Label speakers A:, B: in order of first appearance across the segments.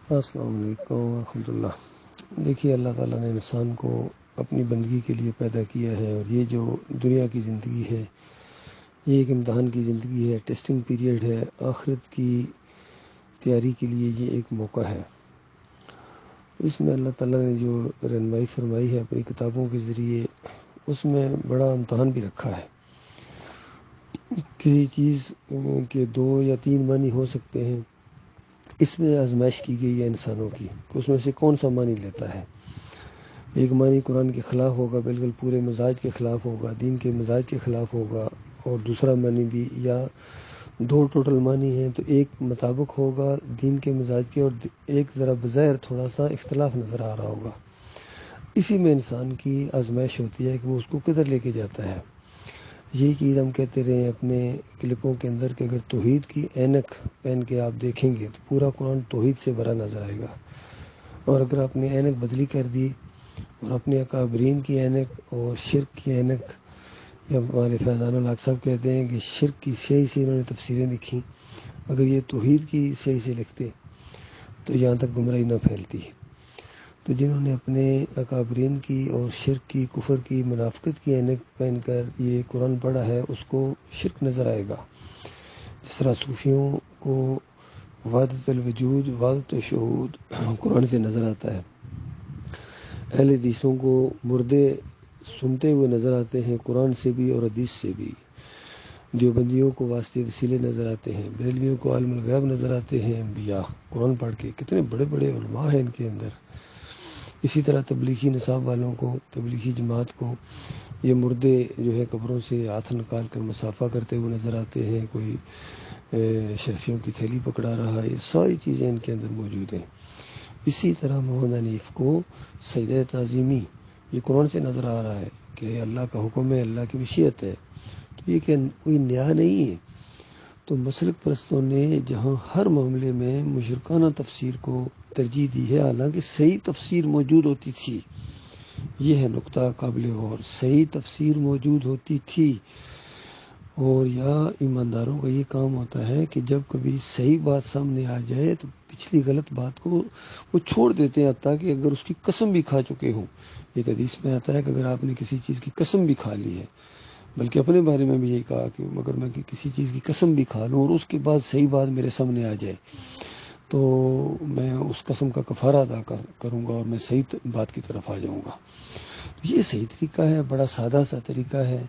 A: السلام علیکم ورحمۃ اللہ۔ دیکھیے، اللہ تعالیٰ نے انسان کو اپنی بندگی کے لیے پیدا کیا ہے، اور یہ جو دنیا کی زندگی ہے یہ ایک امتحان کی زندگی ہے، ٹیسٹنگ پیریڈ ہے، آخرت کی تیاری کے لیے یہ ایک موقع ہے۔ اس میں اللہ تعالیٰ نے جو رہنمائی فرمائی ہے اپنی کتابوں کے ذریعے، اس میں بڑا امتحان بھی رکھا ہے۔ کسی چیز کے 2 یا 3 معنی ہو سکتے ہیں، اس میں آزمائش کی گئی ہے انسانوں کی کہ اس میں سے کون سا معنی لیتا ہے۔ ایک معنی قرآن کے خلاف ہوگا، بالکل پورے مزاج کے خلاف ہوگا، دین کے مزاج کے خلاف ہوگا، اور دوسرا معنی بھی، یا 2 ٹوٹل معنی ہیں تو ایک مطابق ہوگا دین کے مزاج کے، اور ایک ذرا بظاہر تھوڑا سا اختلاف نظر آ رہا ہوگا۔ اسی میں انسان کی آزمائش ہوتی ہے کہ وہ اس کو کدھر لے کے جاتا ہے۔ یہی چیز ہم کہتے رہے ہیں اپنے کلپوں کے اندر کہ اگر توحید کی اینک پہن کے آپ دیکھیں گے تو پورا قرآن توحید سے بھرا نظر آئے گا، اور اگر آپ نے اینک بدلی کر دی اور اپنے اکابرین کی اینک اور شرک کی اینک، یا ہمارے فیضان الحق صاحب کہتے ہیں کہ شرک کی سیاہی سے انہوں نے تفسیریں لکھی، اگر یہ توحید کی سیاہی سے لکھتے تو یہاں تک گمراہی نہ پھیلتی۔ تو جنہوں نے اپنے اکابرین کی اور شرک کی، کفر کی، منافقت کی اینک پہن کر یہ قرآن پڑھا ہے، اس کو شرک نظر آئے گا۔ جس طرح صوفیوں کو وحدت الوجود، وحدت الشہود قرآن سے نظر آتا ہے، اہل حدیثوں کو مردے سنتے ہوئے نظر آتے ہیں قرآن سے بھی اور حدیث سے بھی، دیوبندیوں کو واسطے وسیلے نظر آتے ہیں، بریلویوں کو عالم الغیب نظر آتے ہیں، انبیاء قرآن پڑھ کے کتنے بڑے بڑے علماء ہیں ان کے اندر۔ اسی طرح تبلیغی نصاب والوں کو، تبلیغی جماعت کو یہ مردے جو ہے قبروں سے ہاتھ نکال کر مصافہ کرتے ہوئے نظر آتے ہیں، کوئی شرفیوں کی تھیلی پکڑا رہا ہے، یہ ساری چیزیں ان کے اندر موجود ہیں۔ اسی طرح محمد حنیف کو سجدہ تعظیمی یہ قرآن سے نظر آ رہا ہے کہ اللہ کا حکم ہے، اللہ کی مشیت ہے، تو یہ کہ کوئی نیا نہیں ہے۔ تو مسلک پرستوں نے جہاں ہر معاملے میں مشرکانہ تفسیر کو ترجیح دی ہے، حالانکہ صحیح تفسیر موجود ہوتی تھی، یہ ہے نقطہ قابل غور، صحیح تفسیر موجود ہوتی تھی۔ اور یا ایمانداروں کا یہ کام ہوتا ہے کہ جب کبھی صحیح بات سامنے آ جائے تو پچھلی غلط بات کو وہ چھوڑ دیتے ہیں، حتیٰ کہ اگر اس کی قسم بھی کھا چکے ہوں۔ ایک حدیث میں آتا ہے کہ اگر آپ نے کسی چیز کی قسم بھی کھا لی ہے، بلکہ اپنے بارے میں بھی یہی کہا کہ اگر میں کسی چیز کی قسم بھی کھا لوں اور اس کے بعد صحیح بات میرے سامنے آ جائے تو میں اس قسم کا کفارہ ادا کروں گا اور میں صحیح بات کی طرف آ جاؤں گا۔ یہ صحیح طریقہ ہے، بڑا سادہ سا طریقہ ہے۔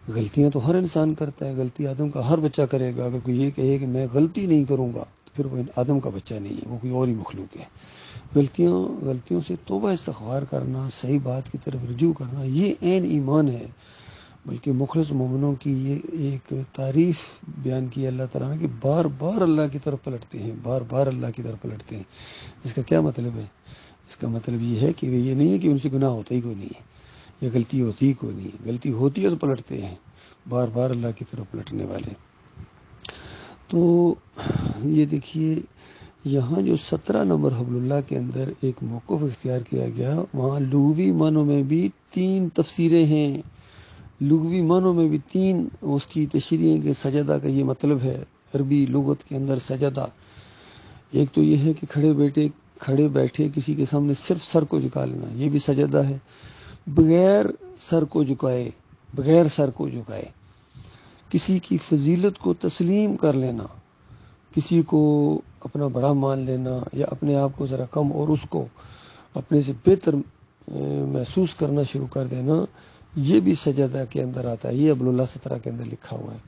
A: غلطیاں تو ہر انسان کرتا ہے، غلطی آدم کا ہر بچہ کرے گا۔ اگر کوئی یہ کہے کہ میں غلطی نہیں کروں گا تو پھر وہ آدم کا بچہ نہیں ہے، وہ کوئی اور ہی مخلوق ہے۔ غلطیوں سے توبہ استغفار کرنا، صحیح بات کی طرف رجوع کرنا، یہ عین ایمان ہے۔ بلکہ مخلص مومنوں کی یہ ایک تعریف بیان کی اللہ تعالیٰ نے کہ بار بار اللہ کی طرف پلٹتے ہیں، بار بار اللہ کی طرف پلٹتے ہیں۔ اس کا کیا مطلب ہے؟ اس کا مطلب یہ ہے کہ یہ نہیں ہے کہ ان سے گناہ ہوتا ہی کوئی نہیں ہے، یا غلطی ہوتی ہی کوئی نہیں ہے، غلطی ہوتی ہے تو پلٹتے ہیں، بار بار اللہ کی طرف پلٹنے والے۔ تو یہ دیکھیے یہاں جو 17 نمبر حبل اللہ کے اندر ایک موقف اختیار کیا گیا، وہاں لغوی معنوں میں بھی 3 تفسیریں ہیں، لغوی معنوں میں بھی 3 اس کی تشریح کے سجدہ کا یہ مطلب ہے عربی لغت کے اندر سجدہ۔ ایک تو یہ ہے کہ کھڑے بیٹھے کسی کے سامنے صرف سر کو جھکا لینا، یہ بھی سجدہ ہے، بغیر سر کو جھکائے کسی کی فضیلت کو تسلیم کر لینا، کسی کو اپنا بڑا مان لینا یا اپنے آپ کو ذرا کم اور اس کو اپنے سے بہتر محسوس کرنا شروع کر دینا، یہ بھی سجدہ کے اندر آتا ہے۔ یہ ابن اللہ 17 کے اندر لکھا ہوا ہے۔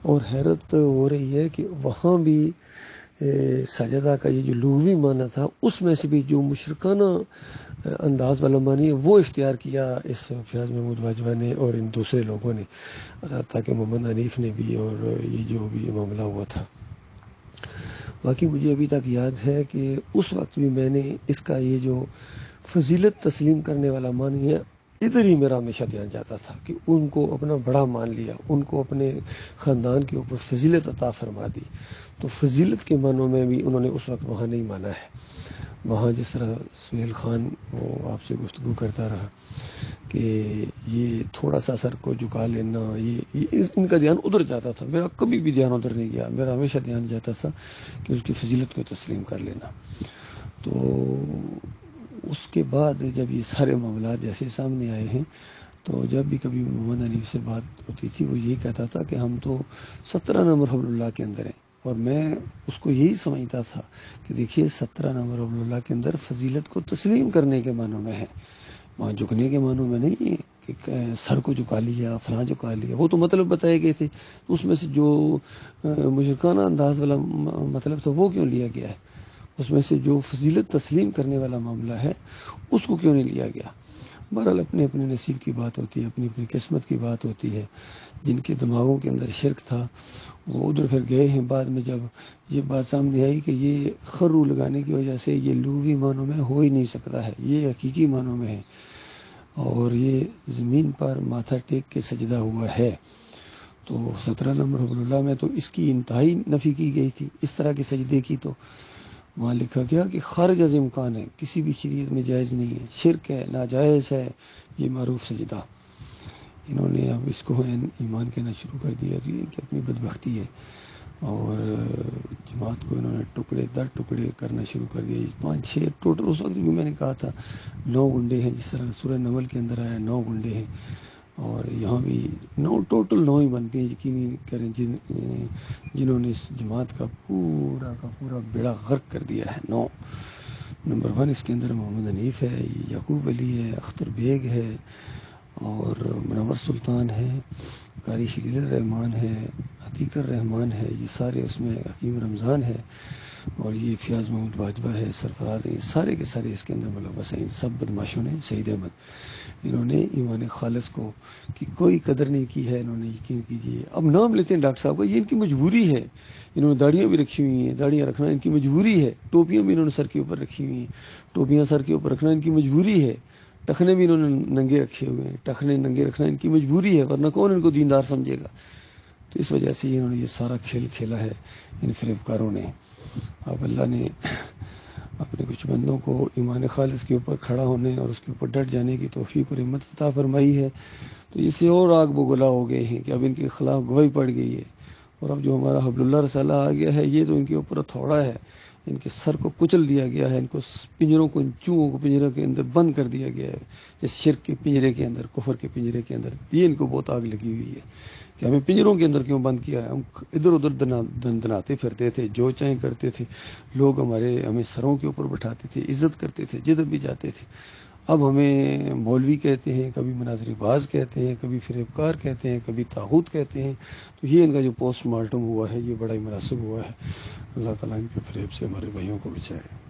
A: اور حیرت ہو رہی ہے کہ وہاں بھی سجدہ کا یہ جو لغوی معنی تھا، اس میں سے بھی جو مشرکانہ انداز والا معنی ہے وہ اختیار کیا اس فیاض محمود باجوہ نے اور ان دوسرے لوگوں نے، تاکہ محمد حنیف نے بھی، اور یہ جو بھی معاملہ ہوا تھا۔ باقی مجھے ابھی تک یاد ہے کہ اس وقت بھی میں نے اس کا یہ جو فضیلت تسلیم کرنے والا معنی ہے، ادھر ہی میرا ہمیشہ دھیان جاتا تھا کہ ان کو اپنا بڑا مان لیا، ان کو اپنے خاندان کے اوپر فضیلت عطا فرما دی۔ تو فضیلت کے معنوں میں بھی انہوں نے اس وقت وہاں نہیں مانا ہے۔ وہاں جس طرح سہیل خان وہ آپ سے گفتگو کرتا رہا کہ یہ تھوڑا سا سر کو جھکا لینا، یہ ان کا دھیان ادھر جاتا تھا، میرا کبھی بھی دھیان ادھر نہیں گیا، میرا ہمیشہ دھیان جاتا تھا کہ اس کی فضیلت کو تسلیم کر لینا۔ تو اس کے بعد جب یہ سارے معاملات جیسے سامنے آئے ہیں تو جب بھی کبھی محمد حنیف سے بات ہوتی تھی وہ یہی کہتا تھا کہ ہم تو 17 نمبر حبل اللہ کے اندر ہیں، اور میں اس کو یہی سمجھتا تھا کہ دیکھیے 17 نمبر حبل اللہ کے اندر فضیلت کو تسلیم کرنے کے معنوں میں ہے، وہاں جھکنے کے معنوں میں نہیں ہے کہ سر کو جھکا لیا فلاں جھکا لیا، وہ تو مطلب بتائے گئے تھے، اس میں سے جو مشرکانہ انداز والا مطلب تھا وہ کیوں لیا گیا ہے؟ اس میں سے جو فضیلت تسلیم کرنے والا معاملہ ہے اس کو کیوں نہیں لیا گیا؟ بہرحال اپنے اپنے نصیب کی بات ہوتی ہے، اپنی اپنی قسمت کی بات ہوتی ہے۔ جن کے دماغوں کے اندر شرک تھا وہ ادھر پھر گئے ہیں، بعد میں جب یہ بات سامنے آئی کہ یہ خرو لگانے کی وجہ سے یہ لغوی معنوں میں ہو ہی نہیں سکتا ہے، یہ حقیقی معنوں میں ہے، اور یہ زمین پر ماتھا ٹیک کے سجدہ ہوا ہے، تو 17 نمبر حبل اللہ میں تو اس کی انتہائی نفی کی گئی تھی، اس طرح کے سجدے کی تو وہاں لکھا گیا کہ خارج از امکان ہے، کسی بھی شریعت میں جائز نہیں ہے، شرک ہے، ناجائز ہے یہ معروف سجدہ۔ انہوں نے اب اس کو ایمان کہنا شروع کر دیا کہ اپنی بدبختی ہے، اور جماعت کو انہوں نے ٹکڑے در ٹکڑے کرنا شروع کر دیا۔ 5-6 ٹوٹل، اس وقت بھی میں نے کہا تھا 9 گنڈے ہیں، جس طرح سورہ نمل کے اندر آیا 9 گنڈے ہیں، اور یہاں بھی 9 ٹوٹل 9 ہی بنتے ہیں، یقینی کریں جنہوں نے اس جماعت کا پورا بیڑا غرق کر دیا ہے۔ 9 نمبر 1 اس کے اندر محمد حنیف ہے، یعقوب علی ہے، اختر بیگ ہے، اور منور سلطان ہے، قاری خلیل الرحمان ہے، عتیق الرحمان ہے، یہ سارے اس میں، حکیم رمضان ہے، اور یہ فیاض محمود باجوہ ہے، سرفراز ہے، یہ سارے کے سارے اس کے اندر ملوث ہیں۔ ان سب بدماشوں نے، سعید احمد، انہوں نے ایمان خالص کو کی کوئی قدر نہیں کی ہے، انہوں نے یقین کیجیے۔ اب نام لیتے ہیں ڈاکٹر صاحب کا، یہ ان کی مجبوری ہے، انہوں نے داڑیاں بھی رکھی ہوئی ہیں، داڑیاں رکھنا ان کی مجبوری ہے، ٹوپیاں بھی انہوں نے سر کے اوپر رکھی ہوئی ہیں، ٹوپیاں سر کے اوپر رکھنا ان کی مجبوری ہے، ٹخنے بھی انہوں نے ننگے رکھے ہوئے ہیں، ٹخنے ننگے رکھنا ان کی مجبوری ہے، ورنہ کون ان کو دیندار سمجھے گا؟ تو اس وجہ سے انہوں نے یہ سارا کھیل کھیلا ہے ان فریبکاروں نے۔ اب اللہ نے اپنے کچھ بندوں کو ایمان خالص کے اوپر کھڑا ہونے اور اس کے اوپر ڈٹ جانے کی توفیق اور ہمت عطا فرمائی ہے، تو اس سے اور آگ بگلا ہو گئے ہیں کہ اب ان کے خلاف گواہی پڑ گئی ہے، اور اب جو ہمارا حبل اللہ رسالہ آ گیا ہے یہ تو ان کے اوپر تھوڑا ہے، ان کے سر کو کچل دیا گیا ہے، ان کو پنجروں کو، ان چوہوں کو پنجروں کے اندر بند کر دیا گیا ہے، اس شرک کے پنجرے کے اندر، کفر کے پنجرے کے اندر، یہ ان کو بہت آگ لگی ہوئی ہے کہ ہمیں پنجروں کے اندر کیوں بند کیا ہے؟ ہم ادھر ادھر دناتے پھرتے تھے، جو چاہیں کرتے تھے، لوگ ہمیں سروں کے اوپر بٹھاتے تھے، عزت کرتے تھے، جدھر بھی جاتے تھے، اب ہمیں مولوی کہتے ہیں، کبھی مناظر باز کہتے ہیں، کبھی فریبکار کہتے ہیں، کبھی طاغوت کہتے ہیں، تو یہ ان کا جو پوسٹ مارٹم ہوا ہے یہ بڑا ہی مناسب ہوا ہے۔ اللہ تعالیٰ ان کے فریب سے ہمارے بھائیوں کو بچائے۔